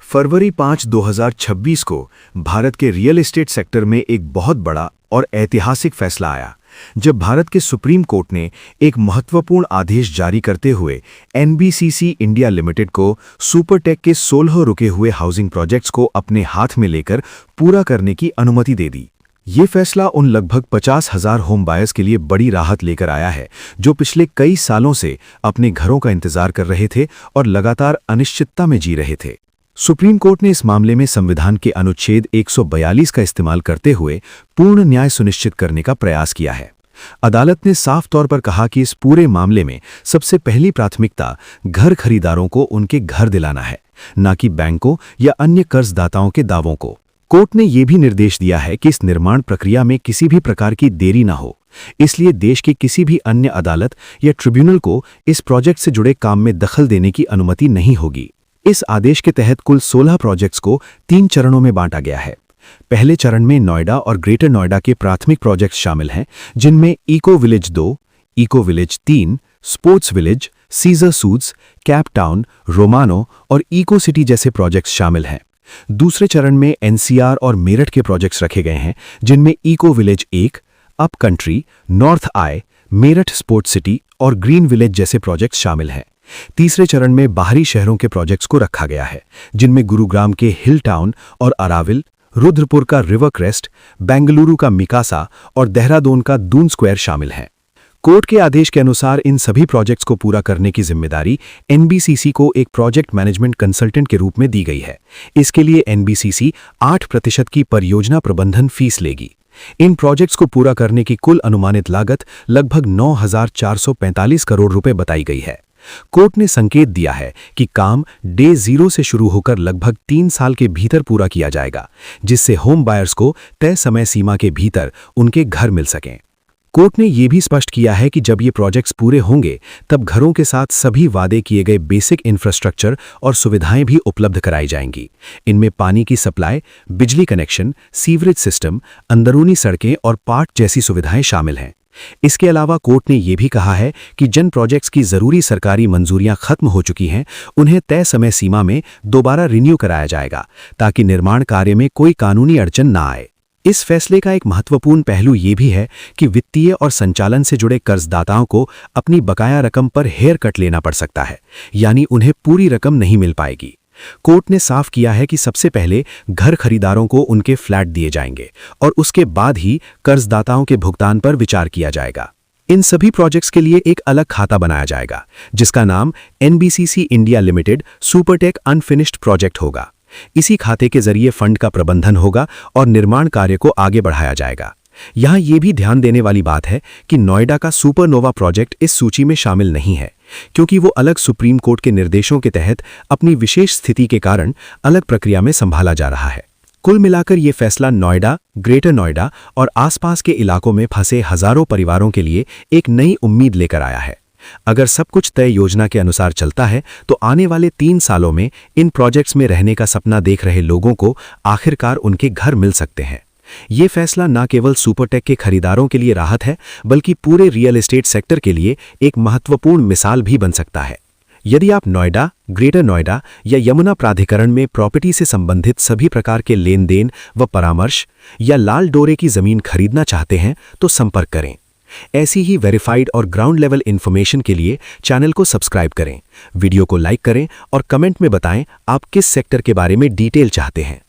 फरवरी 5, 2026 को भारत के real estate sector में एक बहुत बड़ा और ऐतिहासिक फैसला आया, जब भारत के सुप्रीम कोर्ट ने एक महत्वपूर्ण आदेश जारी करते हुए एनबीसीसी इंडिया लिमिटेड को सुपरटेक के 16 रुके हुए हाउसिंग प्रोजेक्ट्स को अपने हाथ में लेकर पूरा करने की अनुमति दे दी। ये फैसला उन लगभग 50,000 होम बायर्स के लिए बड़ी राहत लेकर आया है, जो पिछले कई सालों से अपने घरों का इंतजार कर रहे थे और लगातार अनिश्चितता में जी रहे थे। सुप्रीम कोर्ट ने इस मामले में संविधान के अनुच्छेद 142 का इस्तेमाल करते हुए पूर्ण न्याय सुनिश्चित करने का प्रयास किया है। अदालत ने साफ तौर पर कहा कि इस पूरे मामले में सबसे पहली प्राथमिकता घर खरीदारों को उनके घर दिलाना है, न कि बैंकों या अन्य कर्जदाताओं के दावों को। कोर्ट ने यह भी निर्देश दिया है कि इस निर्माण प्रक्रिया में किसी भी प्रकार की देरी न हो, इसलिए देश की किसी भी अन्य अदालत या ट्रिब्यूनल को इस प्रोजेक्ट से जुड़े काम में दखल देने की अनुमति नहीं होगी। इस आदेश के तहत कुल 16 प्रोजेक्ट्स को 3 चरणों में बांटा गया है। पहले चरण में नोएडा और ग्रेटर नोएडा के प्राथमिक प्रोजेक्ट्स शामिल हैं, जिनमें eco village 2, eco village 3, sports village, Caesar Suites, Cape Town, Romano और इको सिटी जैसे प्रोजेक्ट्स शामिल हैं। दूसरे चरण में एनसीआर और मेरठ के प्रोजेक्ट्स रखे गए हैं, जिनमें eco village 1, up country, north eye, Meerut sports city और ग्रीन विलेज जैसे प्रोजेक्ट्स शामिल हैं। तीसरे चरण में बाहरी शहरों के प्रोजेक्ट्स को रखा गया है, जिनमें गुरुग्राम के हिल टाउन और अराविल, रुद्रपुर का रिवर क्रेस्ट, बेंगलुरु का मिकासा और देहरादून का दून स्क्वायर शामिल हैं। कोर्ट के आदेश के अनुसार इन सभी प्रोजेक्ट्स को पूरा करने की जिम्मेदारी एनबीसीसी को एक प्रोजेक्ट मैनेजमेंट कंसल्टेंट के रूप में दी गई है। इसके लिए एनबीसीसी 8% की परियोजना प्रबंधन फीस लेगी। इन प्रोजेक्ट्स को पूरा करने की कुल अनुमानित लागत लगभग 9,445 करोड़ रुपए बताई गई है। कोर्ट ने संकेत दिया है कि काम डे 0 से शुरू होकर लगभग 3 साल के भीतर पूरा किया जाएगा, जिससे होम बायर्स को तय समय सीमा के भीतर उनके घर मिल सकें। कोर्ट ने यह भी स्पष्ट किया है कि जब ये प्रोजेक्ट्स पूरे होंगे, तब घरों के साथ सभी वादे किए गए बेसिक इंफ्रास्ट्रक्चर और सुविधाएं भी उपलब्ध कराई जाएंगी। इनमें पानी की सप्लाई, बिजली कनेक्शन, सीवरेज सिस्टम, अंदरूनी सड़कें और पार्क जैसी सुविधाएं शामिल हैं। इसके अलावा कोर्ट ने यह भी कहा है कि जिन प्रोजेक्ट्स की जरूरी सरकारी मंजूरियां खत्म हो चुकी हैं, उन्हें तय समय सीमा में दोबारा रिन्यू कराया जाएगा, ताकि निर्माण कार्य में कोई कानूनी अड़चन न आए। इस फैसले का एक महत्वपूर्ण पहलू यह भी है कि वित्तीय और संचालन से जुड़े कर्जदाताओं को अपनी बकाया रकम पर हेयर कट लेना पड़ सकता है, यानी उन्हें पूरी रकम नहीं मिल पाएगी। कोर्ट ने साफ किया है कि सबसे पहले घर खरीदारों को उनके फ्लैट दिए जाएंगे और उसके बाद ही कर्जदाताओं के भुगतान पर विचार किया जाएगा। इन सभी प्रोजेक्ट्स के लिए एक अलग खाता बनाया जाएगा, जिसका नाम NBCC India limited Supertech unfinished project होगा। इसी खाते के जरिए फंड का प्रबंधन होगा और निर्माण कार्य को आगे बढ़ाया जाएगा। यहां यह भी ध्यान देने वाली बात है कि नोएडा का सुपरनोवा प्रोजेक्ट इस सूची में शामिल नहीं है, क्योंकि वो अलग सुप्रीम कोर्ट के निर्देशों के तहत अपनी विशेष स्थिति के कारण अलग प्रक्रिया में संभाला जा रहा है। कुल मिलाकर ये फैसला नोएडा, ग्रेटर नोएडा और आसपास के इलाकों में फंसे हजारों परिवारों के लिए एक नई उम्मीद लेकर आया है। अगर सब कुछ तय योजना के अनुसार चलता है, तो आने वाले 3 सालों में इन प्रोजेक्ट्स में रहने का सपना देख रहे लोगों को आखिरकार उनके घर मिल सकते हैं। ये फैसला न केवल सुपरटेक के खरीदारों के लिए राहत है, बल्कि पूरे रियल एस्टेट सेक्टर के लिए एक महत्वपूर्ण मिसाल भी बन सकता है। यदि आप नोएडा, ग्रेटर नोएडा या यमुना प्राधिकरण में प्रॉपर्टी से संबंधित सभी प्रकार के लेन देन व परामर्श या लाल डोरे की जमीन खरीदना चाहते हैं, तो संपर्क करें। ऐसी ही वेरीफाइड और ग्राउंड लेवल इन्फॉर्मेशन के लिए चैनल को सब्सक्राइब करें, वीडियो को लाइक करें और कमेंट में बताएं आप किस सेक्टर के बारे में डिटेल चाहते हैं।